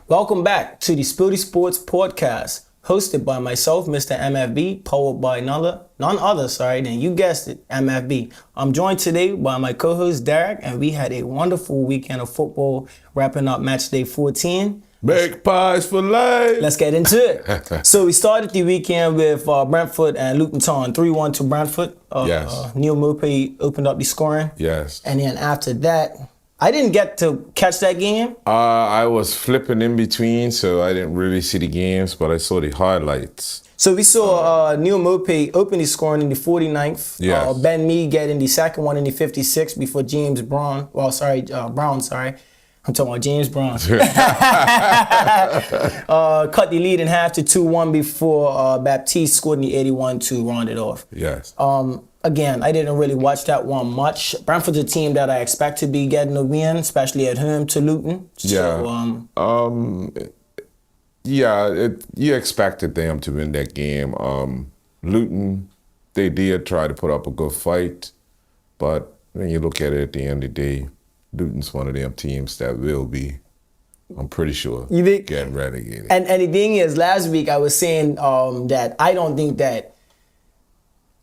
Welcome back to the Spooty Sports Podcast, hosted by myself, Mr. MFB, powered by none other, than you guessed it, MFB. I'm joined today by my co-host, Derek, and we had a wonderful weekend of football, wrapping up match day 14. Big pies for life. Let's get into it. So we started the weekend with Brentford and Luton Town, 3-1 to Brentford. Yes. Neil Maupay opened up the scoring. Yes. And then after that, I didn't get to catch that game. I was flipping in between, so I didn't really see the games, but I saw the highlights. So we saw Neil Maupay open his scoring in the 49th. Yes. Ben Mee getting the second one in the 56th before James Brown. Brown. I'm talking about James Brown. Cut the lead in half to 2-1 before Baptiste scored in the 81 to round it off. Yes. Again, I didn't really watch that one much. Brentford's a team that I expect to be getting a win, especially at home to Luton. You expected them to win that game. Luton, they did try to put up a good fight, but when you look at it at the end of the day, Luton's one of them teams that will be, I'm pretty sure, getting relegated. And the thing is, last week I was saying that I don't think that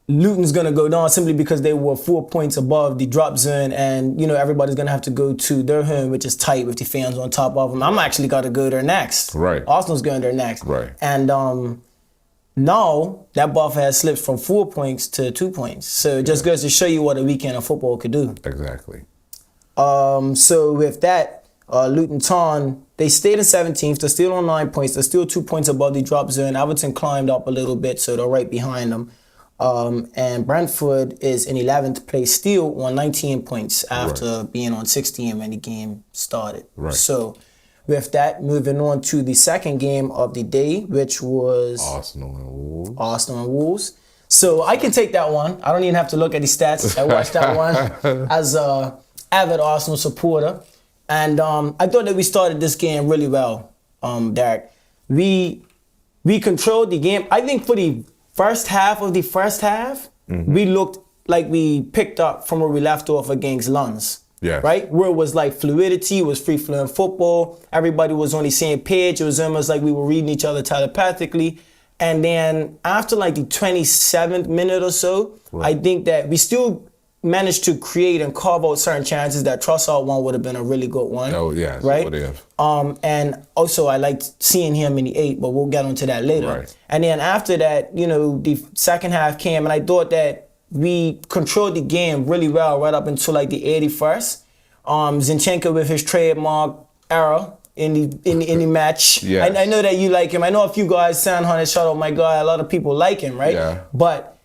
Luton's going to go down simply because they were 4 points above the drop zone, and everybody's going to have to go to their home, which is tight with the fans on top of them. I'm actually got to go there next. Right. Arsenal's going there next. Right. And now that buffer has slipped from 4 points to 2 points. So it just goes to show you what a weekend of football could do. Exactly. So with that, Luton Town, they stayed in 17th. They're still on 9 points. They're still 2 points above the drop zone. Everton climbed up a little bit, so they're right behind them. And Brentford is in 11th place, still on 19 points after being on 16 when the game started. Right. So with that, moving on to the second game of the day, which was Arsenal and Wolves. So I can take that one. I don't even have to look at the stats. I watched that one as a avid Arsenal supporter. And I thought that we started this game really well, Derek. We controlled the game. I think for the first half, we looked like we picked up from where we left off against Lens. Yes. Right? Where it was like fluidity, it was free-flowing football. Everybody was on the same page. It was almost like we were reading each other telepathically. And then after like the 27th minute or so, I think that we still managed to create and carve out certain chances. That Trossard one would have been a really good one. Oh, yes. Right? Would have. And also I liked seeing him in the 8, but we'll get onto that later. Right. And then after that, the second half came, and I thought that we controlled the game really well right up until like the 81st. Zinchenko with his trademark error in the match. Yes. I know that you like him. I know a few guys, San Hunter, shout out my guy, a lot of people like him, right? Yeah. But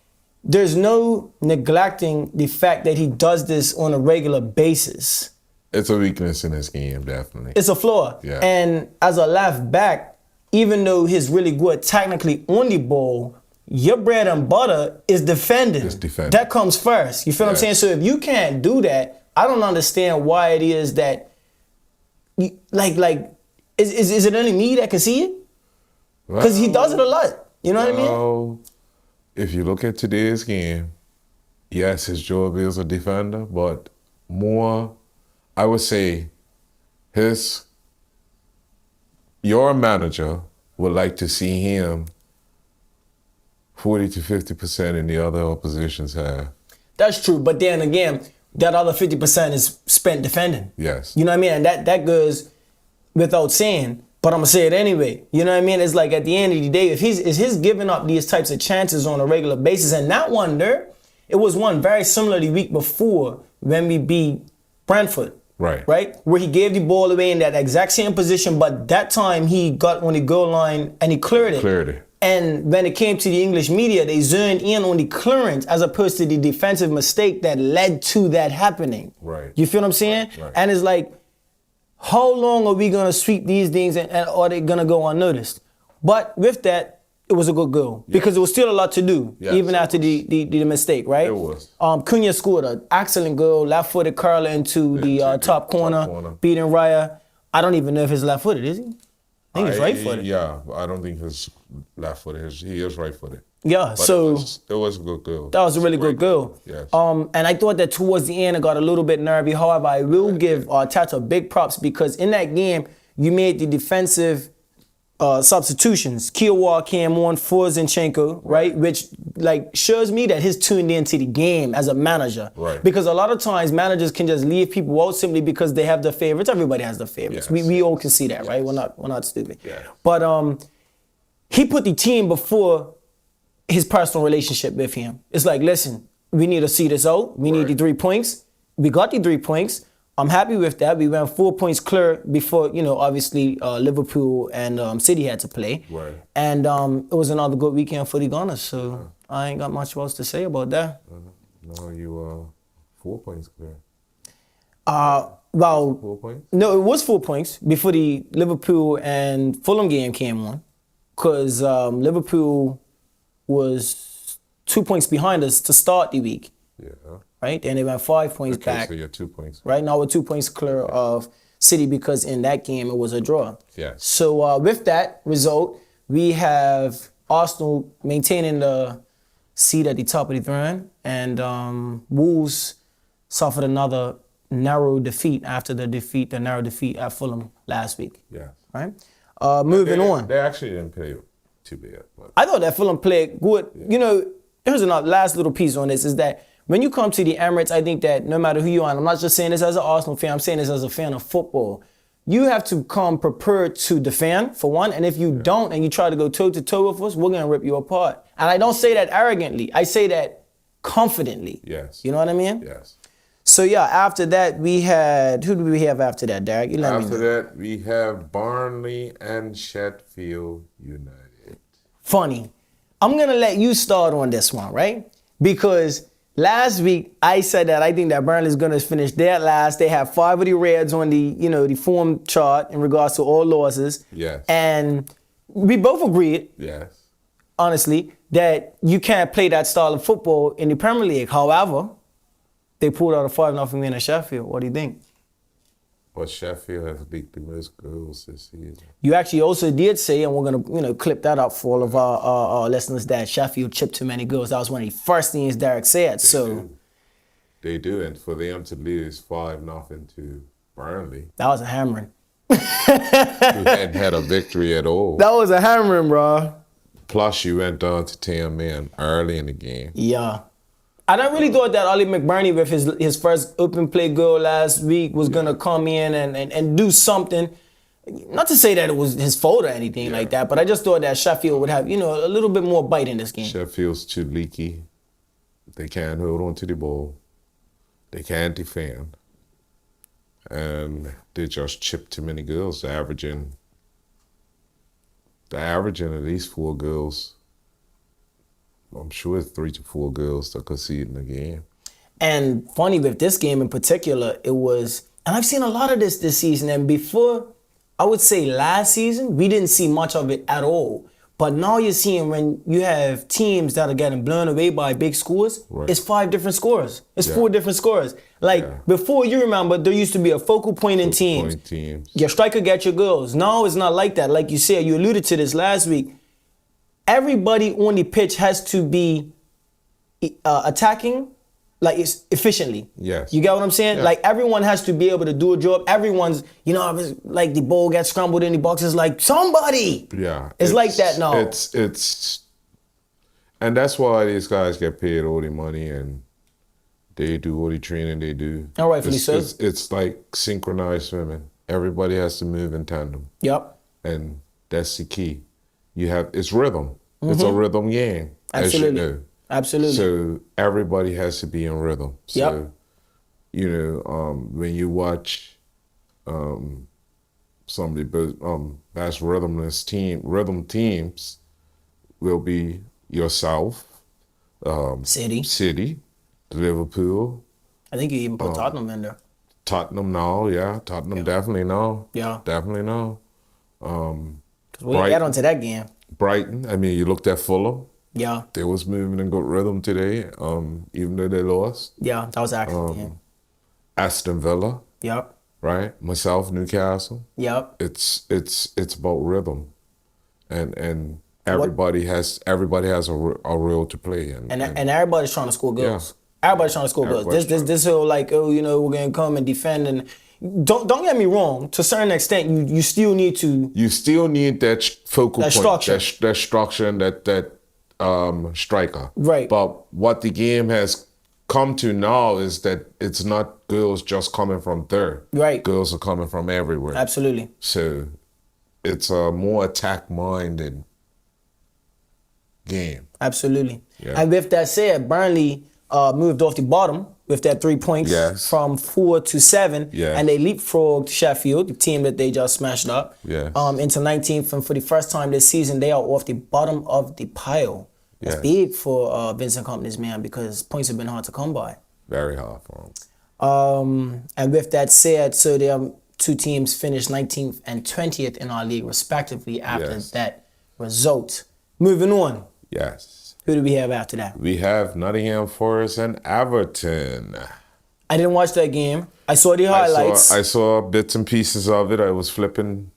there's no neglecting the fact that he does this on a regular basis. It's a weakness in his game, definitely. It's a flaw. Yeah. And as a left back, even though he's really good technically on the ball, your bread and butter is defending. It's defending. That comes first. You feel what I'm saying? So if you can't do that, I don't understand why it is that, is it only me that can see it? Because he does it a lot. You know what I mean? If you look at today's game, yes, his job is a defender, but more, I would say, your manager would like to see him 40 to 50% in the other opposition's half. That's true, but then again, that other 50% is spent defending. Yes. You know what I mean? And that goes without saying, but I'm going to say it anyway. You know what I mean? It's like at the end of the day, if he's giving up these types of chances on a regular basis, and that one there, it was one very similar the week before when we beat Brentford. Right. Right? Where he gave the ball away in that exact same position, but that time he got on the goal line and he cleared it. And when it came to the English media, they zoned in on the clearance as opposed to the defensive mistake that led to that happening. Right. You feel what I'm saying? Right. And it's like, how long are we going to sweep these things and are they going to go unnoticed? But with that, it was a good goal because there was still a lot to do, even after the mistake, right? It was. Cunha scored an excellent goal, left-footed curler into the top corner, beating Raya. I don't even know if he's left-footed, is he? I think he's right-footed. Yeah, I don't think he's left-footed. He is right-footed. Yeah, but so it was a good goal. That was a really good goal. Yes. And I thought that towards the end it got a little bit nervy. However, I will give Arteta big props because in that game, you made the defensive substitutions. Kiowa came on for Zinchenko, right? Which like shows me that he's tuned into the game as a manager. Right. Because a lot of times managers can just leave people out simply because they have their favorites. Everybody has their favorites. Yes. We all can see that, right? We're not stupid. Yes. But he put the team before his personal relationship with him. It's like, listen, we need to see this out. We need the 3 points. We got the 3 points. I'm happy with that. We went 4 points clear before, obviously Liverpool and City had to play. Right. And it was another good weekend for the Gunners. So I ain't got much else to say about that. No, you 4 points clear. Well, 4 points? no, it was 4 points before the Liverpool and Fulham game came on. Because Liverpool was 2 points behind us to start the week. Yeah. Right? And they went 5 points Okay, back. so you're 2 points. Right now we're 2 points clear of City because in that game it was a draw. Yes. So with that result, we have Arsenal maintaining the seat at the top of the throne, and Wolves suffered another narrow defeat after the narrow defeat at Fulham last week. Yeah. Right? Moving on. They actually didn't play too bad. But I thought that Fulham played good. Here's another last little piece on this is that when you come to the Emirates, I think that no matter who you are, and I'm not just saying this as an Arsenal fan, I'm saying this as a fan of football, you have to come prepared to defend, for one, and if you don't and you try to go toe-to-toe with us, we're going to rip you apart. And I don't say that arrogantly. I say that confidently. Yes. You know what I mean? Yes. So, yeah, after that, we had... Who did we have after that, Derek? You let me After know. that, we have Burnley and Sheffield United. Funny. I'm going to let you start on this one, right? Because... last week, I said that I think that Burnley's going to finish dead last. They have 5 of the Reds on the form chart in regards to all losses. Yes. And we both agreed, Yes. honestly, that you can't play that style of football in the Premier League. However, they pulled out a 5-0 win at Sheffield. What do you think? But Sheffield has beat the most goals this season. You actually also did say, and we're going to clip that up for all of our listeners, that Sheffield chipped too many goals. That was one of the first things Derek said. They do, and for them to lose 5-0 to Burnley, That was a hammering. who hadn't had a victory at all. That was a hammering, bro. Plus, you went down to 10 men early in the game. Yeah. I really thought that Ollie McBurney with his first open play goal last week was going to come in and do something. Not to say that it was his fault or anything like that, but I just thought that Sheffield would have, a little bit more bite in this game. Sheffield's too leaky. They can't hold on to the ball. They can't defend. And they just chip too many goals. They're averaging at least 4 goals. I'm sure it's 3 to 4 goals to concede in a game. And funny with this game in particular, it was, and I've seen a lot of this season, and before, I would say last season, we didn't see much of it at all. But now you're seeing when you have teams that are getting blown away by big scores, it's 5 different scores. It's 4 different scores. Before, you remember, there used to be a focal point in teams. Your striker gets your goals. Now it's not like that. Like you said, you alluded to this last week. Everybody on the pitch has to be attacking it's efficiently. Yes. You get what I'm saying? Yeah. Like everyone has to be able to do a job. Everyone's, like the ball gets scrambled in the box. It's like somebody. Yeah. It's like that now. And that's why these guys get paid all the money and they do all the training they do. All rightfully so. It's like synchronized swimming. Everybody has to move in tandem. Yep. And that's the key. It's rhythm. It's a rhythm game, Absolutely. as you know. Absolutely. So everybody has to be in rhythm. So, when you watch some of the best rhythm teams will be yourself, City, Liverpool. I think you even put Tottenham in there. Tottenham now, yeah. Tottenham definitely now. Yeah. Definitely now. Because we'll get onto that game. Brighton, you looked at Fulham. Yeah. They was moving in good rhythm today, even though they lost. Yeah, that was actually. Aston Villa. Yep. Right? Myself, Newcastle. Yep. It's about rhythm. And everybody has a role to play. And everybody's trying to score goals. Yeah. Everybody's trying to score goals. This whole we're gonna come and defend, and don't get me wrong. To a certain extent, you still need to. You still need that focal point, structure. that structure, and that striker. Right. But what the game has come to now is that it's not girls just coming from third. Right. Girls are coming from everywhere. Absolutely. So it's a more attack-minded game. Absolutely. Yeah. And with that said, Burnley moved off the bottom with that 3 points from 4 to 7. Yes. And they leapfrogged Sheffield, the team that they just smashed up, Yes. into 19th. And for the first time this season, they are off the bottom of the pile. That's Yes. big for Vincent Kompany's man, because points have been hard to come by. Very hard for them. And with that said, so their two teams finished 19th and 20th in our league respectively after Yes. that result. Moving on. Yes. Who do we have after that? We have Nottingham Forest and Everton. I didn't watch that game. I saw the highlights. I saw bits and pieces of it. I was flipping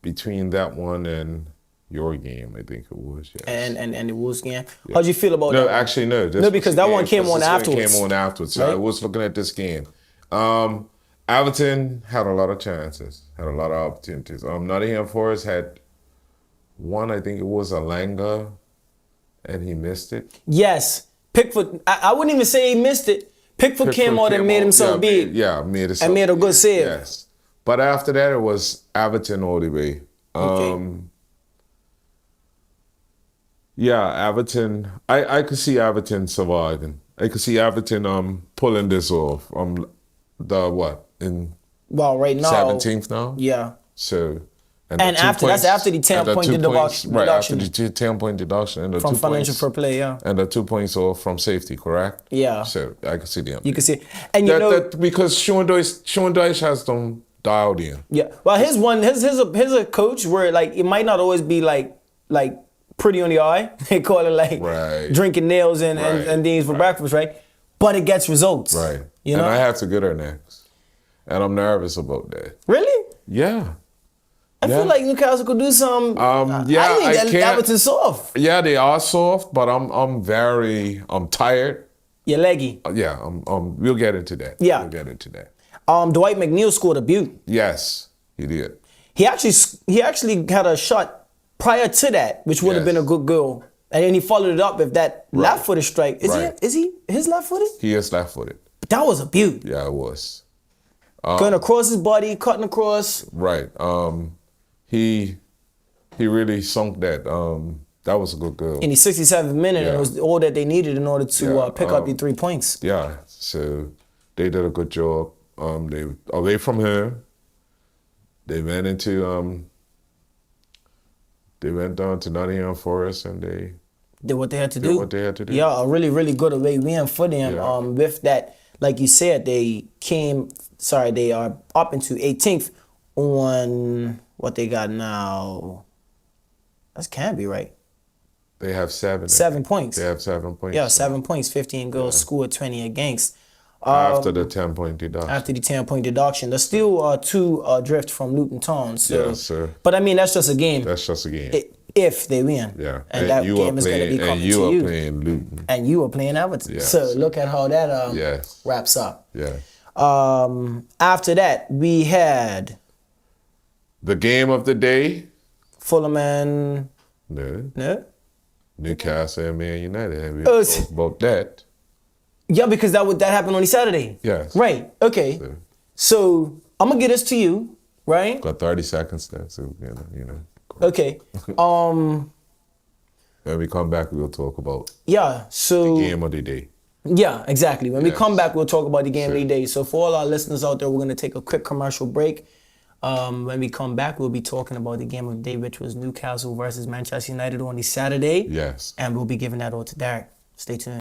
between that one and your game, I think it was. Yes. And the Wolves game. How'd you feel about that? No, actually, no. No, because that one came on afterwards. Came on afterwards. So Right? I was looking at this game. Everton had a lot of chances, had a lot of opportunities. Nottingham Forest had one, I think it was Alanga, and he missed it. Yes. Pickford, I wouldn't even say he missed it. Pickford came out and made himself big. Made himself and made a good big. save. Yes. But after that, it was Everton all the way. Okay. Yeah, Everton. I could see Everton surviving. I could see Everton pulling this off. The what in Well, right now. 17th now. Yeah. So. And after that's after the 10-point deduction. Right after the 10-point deduction and the from 2 financial points, fair play, yeah. and the 2 points off from safety, correct? Yeah. So I can see them. You can see, and you know, because Sean Dyche has them dialed in. yeah. Well, his a coach where like it might not always be like pretty on the eye. They call it like Right. drinking nails and things for breakfast, right? But it gets results. Right. You know. And I have to get her next, and I'm nervous about that. Really? Yeah. I feel like Newcastle could do some. Yeah, I think I can't. Everton's soft. Yeah, they are soft, but I'm tired. You're leggy. Yeah, we'll get into that. Yeah. We'll get into that. Dwight McNeil scored a beaut. Yes, he did. He actually had a shot prior to that, which would have Yes. been a good goal, and then he followed it up with that left-footed strike. Is he his left-footed? He is left-footed. But that was a beaut. Yeah, it was. Going across his body, cutting across. Right. He really sunk that. That was a good goal. In the 67th minute, Yeah. it was all that they needed in order to Yeah, pick up the 3 points. Yeah. So they did a good job. They away from him. They went down to Nottingham Forest and they Did what they had to did do. what they had to do. Yeah, a really, really good away win for them. Yeah. With that, like you said, they are up into 18th on what they got now. That can't be right. They have 7. 7 points. They have 7 points. Yeah, 7 points, 15 goals, scored 20 against. After the 10-point deduction. After the 10-point deduction. There's still 2 adrift from Luton Town. So. Yes, sir. But I mean, that's just a game. That's just a game. If they win. Yeah. And that game is going to be coming and you to are you. playing Luton. And you are playing Everton. Yes. So look at how that Yes. wraps up. Yeah. After that, we had The game of the day. Fulham and No. Newcastle and Man United. And we Oh, talked about that. yeah, because that happened on the Saturday. Yes. Right. Okay. So I'm gonna get this to you, right? Got 30 seconds then, so you know. Okay. When we come back, we'll talk about Yeah. So game of the day. yeah, exactly. When we Yes. come back, we'll talk about the game of the Sure. day. So for all our listeners out there, we're gonna take a quick commercial break. When we come back, we'll be talking about the game of the day, which was Newcastle versus Manchester United on the Saturday. Yes. And we'll be giving that all to Derek. Stay tuned.